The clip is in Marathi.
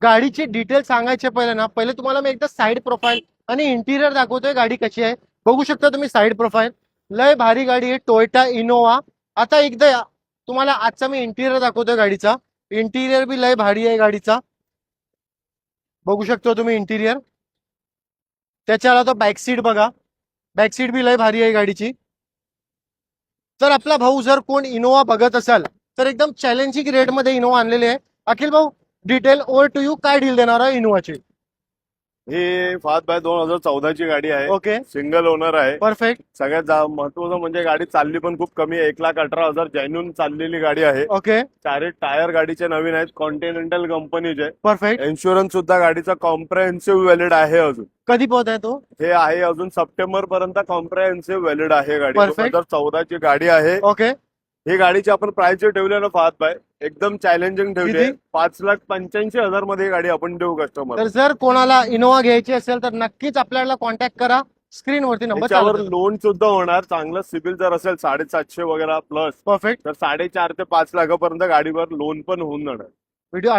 गाडीची डिटेल सांगायचे पहिले ना, पहिले तुम्हाला मी एकदा साईड प्रोफाईल आणि इंटिरियर दाखवतोय गाडी कशी आहे. बघू शकता तुम्ही साईड प्रोफाईल. लय भारी गाडी आहे, टोयोटा इनोवा. आता एकदा तुम्हाला आजचा मी इंटिरियर दाखवतोय गाडीचा. इंटिरियर बी लय भारी आहे गाडीचा, बघू शकतो तुम्ही इंटिरियर. त्याच्याला तो बॅक सीट बघा, बॅक सीट बी लय भारी आहे गाडीची. तर आपला भाऊ जर कोण इनोवा बघत असाल तर एकदम चॅलेंजिंग रेट मध्ये इनोवा आणलेली आहे. अखिल भाऊ, डिटेल ओव्हर टू यू, काय डील देणार आहे इनोवाची? ही 5/2014 ची गाडी आहे. ओके, सिंगल ओनर आहे. परफेक्ट. सगळ्यात महत्वाचं म्हणजे गाडी चालली पण खूप कमी आहे. 1,18,000 जेन्युन चाललेली गाडी आहे. ओके, चारही टायर गाडीचे नवीन आहेत, कॉन्टिनेंटल कंपनीचे. परफेक्ट. इन्शुरन्स सुद्धा गाडीचा कॉम्प्रेहेन्सिव्ह व्हॅलिड आहे. अजून कधी पोहोच आहे तो? हे आहे अजून सप्टेंबर पर्यंत कॉम्प्रेहेन्सिव्ह व्हॅलिड आहे गाडी. Perfect. 2014 ची गाडी आहे. ओके, ही गाडीची आपण प्राइस जे ठेवली ना फात बाय, एकदम चॅलेंजिंग ठेवली आहे. किती? 5,85,000 मध्ये ही गाडी आपण देऊ कस्टमर. तर जर कोणाला इनोवा घ्यायची असेल तर नक्कीच आपल्याला कॉन्टॅक्ट करा. स्क्रीनवरती नंबर त्याच्यावर चालू. लोन सुद्धा होणार. चांगलं सिबिल जर असेल 750 वगैरे प्लस, परफेक्ट. तर 4.5 ते 5 लाखापर्यंत गाडीवर लोन पण होऊन जाणार. व्हिडिओ